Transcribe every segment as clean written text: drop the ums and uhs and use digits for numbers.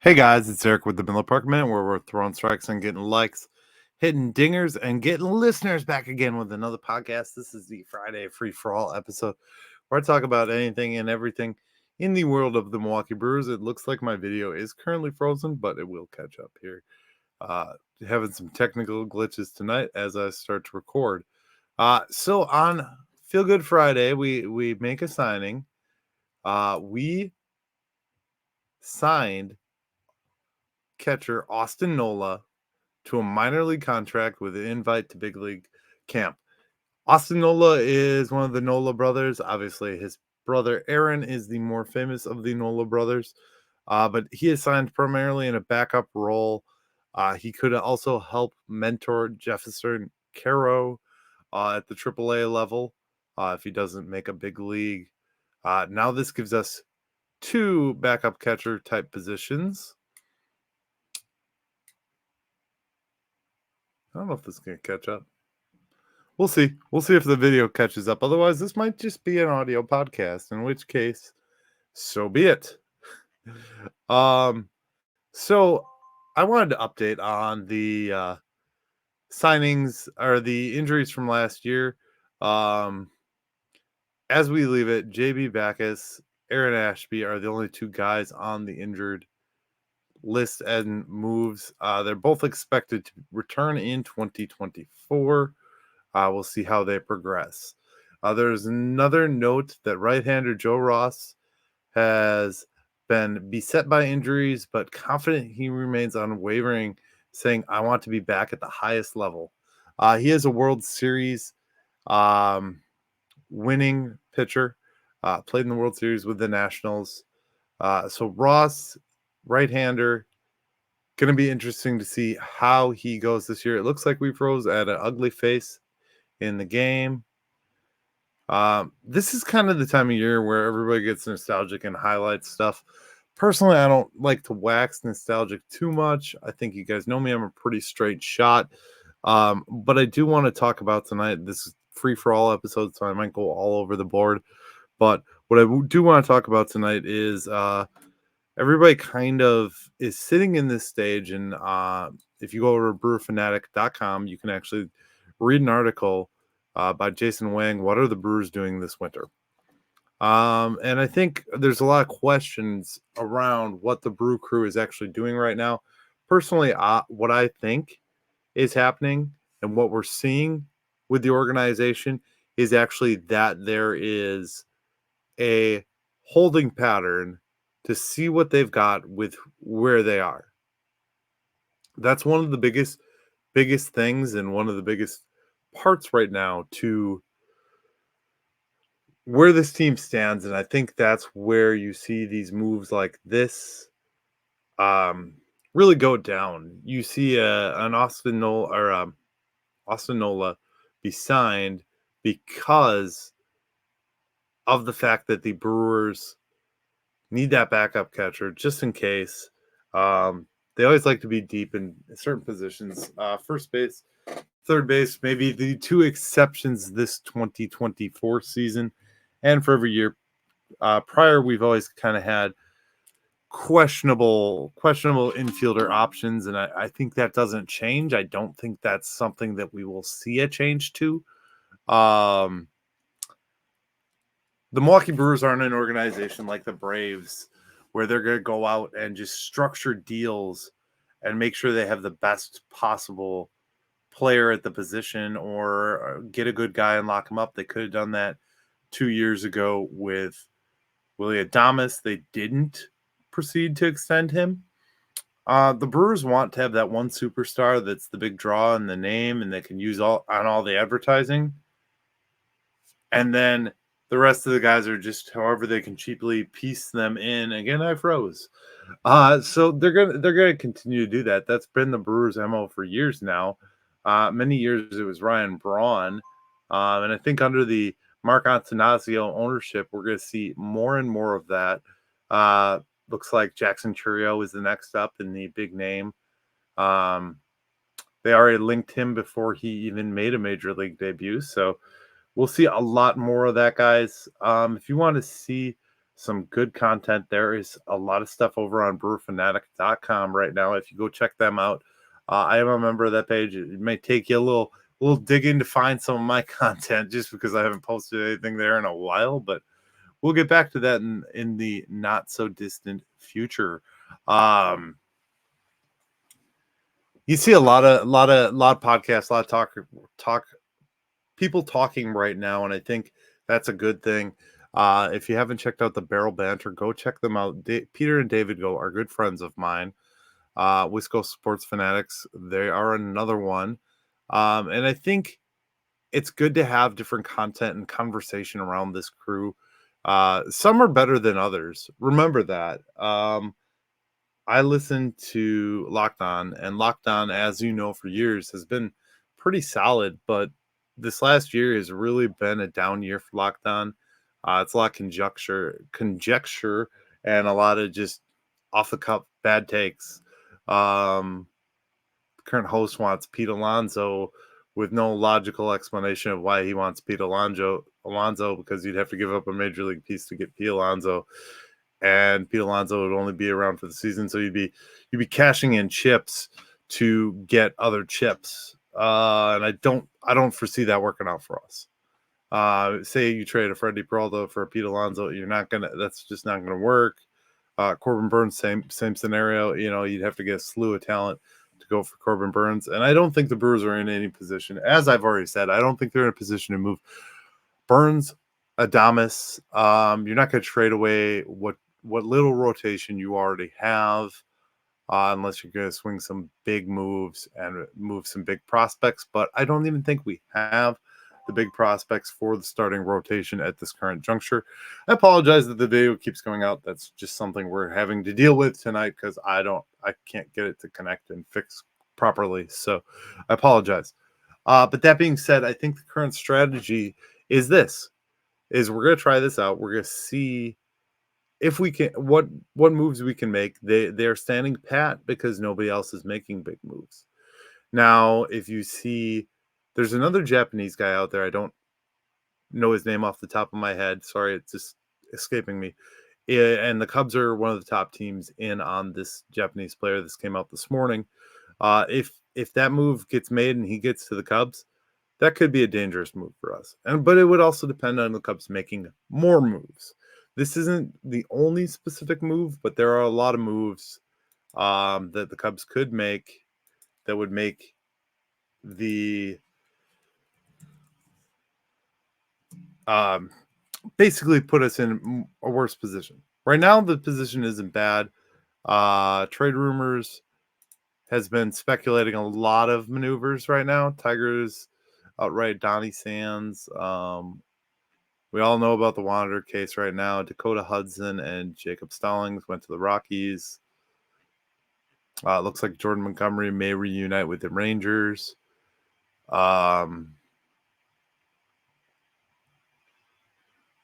Hey guys, it's Eric with the Miller Park Minute, where we're throwing strikes and getting likes, hitting dingers, and getting listeners back again with another podcast. This is the Friday Free for All episode where I talk about anything and everything in the world of the Milwaukee Brewers. It looks like my video is currently frozen, but it will catch up here. Having some technical glitches tonight as I start to record. So on Feel Good Friday, we make a signing. We signed catcher Austin Nola to a minor league contract with an invite to big league camp. Austin Nola is one of the Nola brothers. Obviously, his brother Aaron is the more famous of the Nola brothers, but he is signed primarily in a backup role. He could also help mentor Jefferson Caro at the AAA level if he doesn't make a big league. Now this gives us two backup catcher type positions. I don't know if this is going to catch up. We'll see. We'll see if the video catches up. Otherwise, this might just be an audio podcast, in which case, so be it. So I wanted to update on the signings or the injuries from last year. As we leave it, JB Backus, Aaron Ashby are the only two guys on the injured list and moves. They're both expected to return in 2024. We'll see how they progress. There's another note that right-hander Joe Ross has been beset by injuries, but confident he remains unwavering, saying, I want to be back at the highest level. He is a World Series winning pitcher, played in the World Series with the Nationals. So Ross, right-hander, going to be interesting to see how he goes this year. It looks like we froze at an ugly face in the game. This is kind of the time of year where everybody gets nostalgic and highlights stuff. Personally, I don't like to wax nostalgic too much. I think you guys know me. I'm a pretty straight shot. But I do want to talk about tonight. This is free for all episode, so I might go all over the board. But what I do want to talk about tonight is everybody kind of is sitting in this stage. And if you go over to brewerfanatic.com, you can actually read an article by Jason Wang. What are the Brewers doing this winter? And I think there's a lot of questions around what the Brew Crew is actually doing right now. Personally, what I think is happening and what we're seeing with the organization is actually that there is a holding pattern to see what they've got with where they are. That's one of the biggest things and one of the biggest parts right now to where this team stands. And I think that's where you see these moves like this really go down. You see an Austin Nola be signed because of the fact that the Brewers need that backup catcher just in case. They always like to be deep in certain positions. First base, third base, maybe the two exceptions this 2024 season. And for every year prior, we've always kind of had questionable infielder options, and I think that doesn't change. I don't think that's something that we will see a change to. The Milwaukee Brewers aren't an organization like the Braves where they're going to go out and just structure deals and make sure they have the best possible player at the position or get a good guy and lock him up. They could have done that 2 years ago with Willie Adames. They didn't proceed to extend him. The Brewers want to have that one superstar that's the big draw in the name and they can use all the advertising. And then the rest of the guys are just however they can cheaply piece them in. Again, I froze. So they're gonna continue to do that. That's been the Brewers' MO for years now. Many years it was Ryan Braun, and I think under the Mark Antanasio ownership, we're going to see more and more of that. Looks like Jackson Chourio is the next up in the big name. They already linked him before he even made a major league debut, so we'll see a lot more of that, guys. If you want to see some good content. There is a lot of stuff over on brewfanatic.com right now. If you go check them out, I am a member of that page. It may take you a little digging to find some of my content just because I haven't posted anything there in a while, but we'll get back to that in the not so distant future. You see a lot of podcasts, a lot of talk people talking right now, and I think that's a good thing. If you haven't checked out the Barrel Banter, go check them out. Peter and David Go are good friends of mine. Wisco Sports Fanatics, they are another one. And I think it's good to have different content and conversation around this crew. Some are better than others. Remember that. I listened to Locked On, and Locked On, as you know, for years has been pretty solid, but this last year has really been a down year for Locked On. It's a lot of conjecture, and a lot of just off the cuff bad takes. The current host wants Pete Alonso with no logical explanation of why he wants Pete Alonso, because you'd have to give up a major league piece to get Pete Alonso, and Pete Alonso would only be around for the season, so you'd be cashing in chips to get other chips. And I don't foresee that working out for us. Say you trade a Freddie Peralta for a Pete Alonso, that's just not gonna work. Corbin Burns, same scenario. You'd have to get a slew of talent to go for Corbin Burns, and I don't think the Brewers are in any position. As I've already said, I don't think they're in a position to move Burns, Adames. You're not going to trade away what little rotation you already have, unless you're going to swing some big moves and move some big prospects. But I don't even think we have the big prospects for the starting rotation at this current juncture. I apologize that the video keeps going out. That's just something we're having to deal with tonight because I can't get it to connect and fix properly. So I apologize. But that being said, I think the current strategy is we're going to try this out. We're going to see if we can, what moves we can make. They're standing pat because nobody else is making big moves. Now, if you see, there's another Japanese guy out there. I don't know his name off the top of my head. Sorry, it's just escaping me. And the Cubs are one of the top teams in on this Japanese player. This came out this morning. If that move gets made and he gets to the Cubs, that could be a dangerous move for us. But it would also depend on the Cubs making more moves. This isn't the only specific move, but there are a lot of moves that the Cubs could make that would make the basically put us in a worse position. Right now, the position isn't bad. Trade rumors has been speculating a lot of maneuvers right now. Tigers outright Donnie Sands. We all know about the Wander case right now. Dakota Hudson and Jacob Stallings went to the Rockies. Looks like Jordan Montgomery may reunite with the Rangers.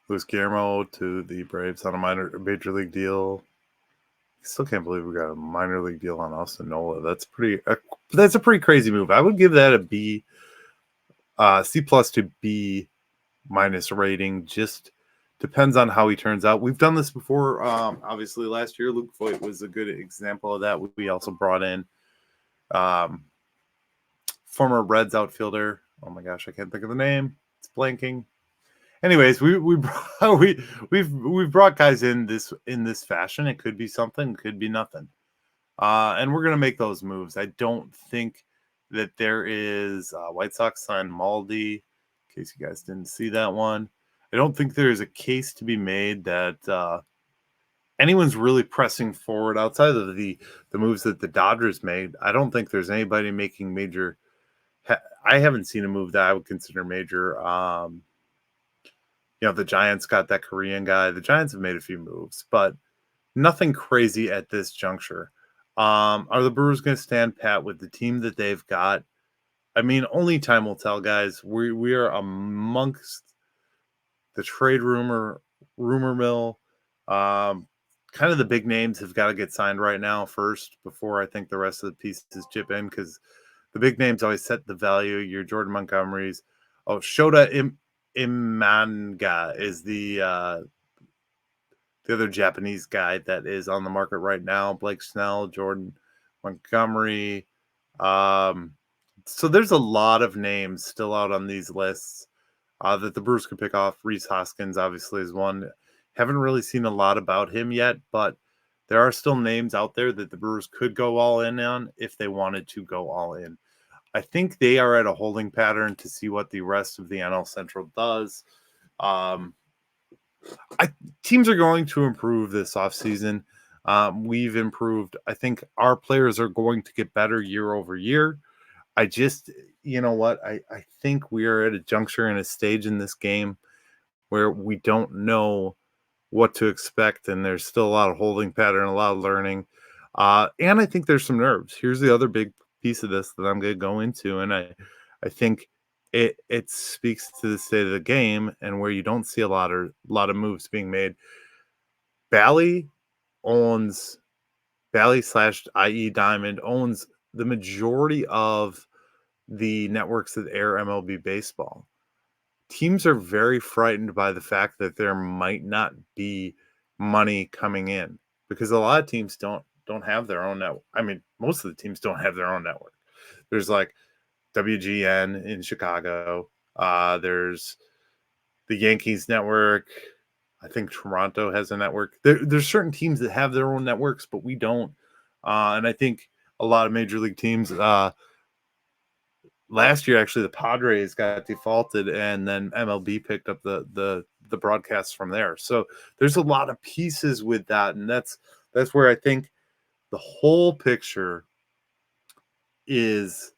Luis Guillermo to the Braves on a major league deal. I still can't believe we got a minor league deal on Austin Nola. That's a pretty crazy move. I would give that a B, C plus to B minus rating. Just depends on how he turns out. We've done this before. Obviously, last year Luke Voigt was a good example of that. We also brought in former Reds outfielder. Oh my gosh, I can't think of the name. It's blanking. Anyways, we've brought guys in this fashion. It could be something, could be nothing, and we're gonna make those moves. I don't think that there is White Sox signed Maldi. In case you guys didn't see that one, I don't think there is a case to be made that anyone's really pressing forward outside of the moves that the Dodgers made. I don't think there's anybody making major. I haven't seen a move that I would consider major. The Giants got that Korean guy. The Giants have made a few moves, but nothing crazy at this juncture. Are the Brewers going to stand pat with the team that they've got? I mean, only time will tell, guys. We are amongst the trade rumor mill. Kind of the big names have got to get signed right now first before I think the rest of the pieces chip in, because the big names always set the value. Your Jordan Montgomerys. Oh, Shota Imanga is the the other Japanese guy that is on the market right now, Blake Snell, Jordan Montgomery. Um, so there's a lot of names still out on these lists that the Brewers could pick off. Reese Hoskins obviously is one. Haven't really seen a lot about him yet, but there are still names out there that the Brewers could go all in on if they wanted to go all in. I think they are at a holding pattern to see what the rest of the NL Central does. Um, Teams are going to improve this offseason. We've improved. I think our players are going to get better year over year. I just, you know what? I think we are at a juncture and a stage in this game where we don't know what to expect, and there's still a lot of holding pattern, a lot of learning. And I think there's some nerves. Here's the other big piece of this that I'm going to go into, and I think it speaks to the state of the game and where you don't see a lot of moves being made. Bally owns Bally slash IE Diamond owns the majority of the networks that air MLB baseball. Teams are very frightened by the fact that there might not be money coming in because a lot of teams don't have their own network. I mean, most of the teams don't have their own network. There's like WGN in Chicago. There's the Yankees network. I think Toronto has a network. There's certain teams that have their own networks, but we don't. And I think a lot of major league teams. Last year, actually, the Padres got defaulted, and then MLB picked up the broadcasts from there. So there's a lot of pieces with that, and that's where I think the whole picture is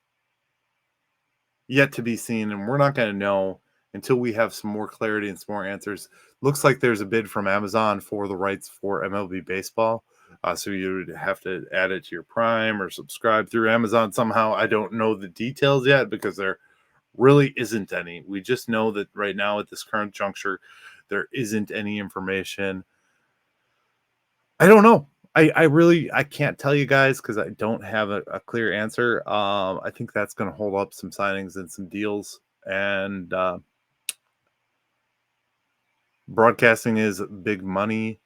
yet to be seen, and we're not going to know until we have some more clarity and some more answers. Looks like there's a bid from Amazon for the rights for MLB baseball. So you would have to add it to your Prime or subscribe through Amazon somehow. I don't know the details yet because there really isn't any. We just know that right now at this current juncture, there isn't any information. I don't know. I can't tell you guys because I don't have a clear answer. I think that's going to hold up some signings and some deals. And broadcasting is big money.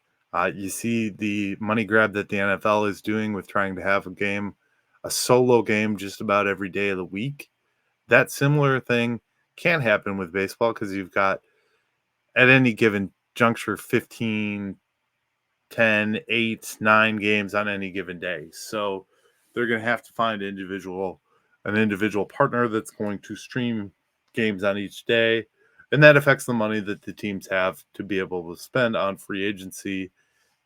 You see the money grab that the NFL is doing with trying to have a solo game just about every day of the week. That similar thing can happen with baseball because you've got at any given juncture 15, 10, 8, 9 games on any given day. So they're going to have to find an individual partner that's going to stream games on each day. And that affects the money that the teams have to be able to spend on free agency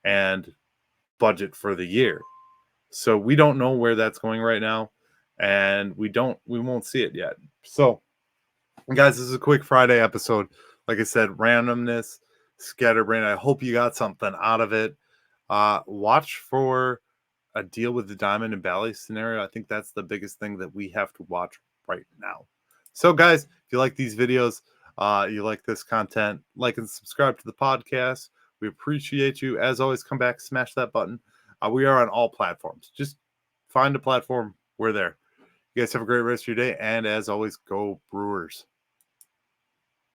and budget for the year. So we don't know where that's going right now, and we won't see it yet. So guys, this is a quick Friday episode. Like I said, randomness, scatterbrain. I hope you got something out of it. Watch for a deal with the Diamond and Bally scenario. I think that's the biggest thing that we have to watch right now. So, guys, if you like these videos, you like this content, like and subscribe to the podcast. We appreciate you. As always, come back, smash that button. We are on all platforms. Just find a platform. We're there. You guys have a great rest of your day. And as always, go Brewers.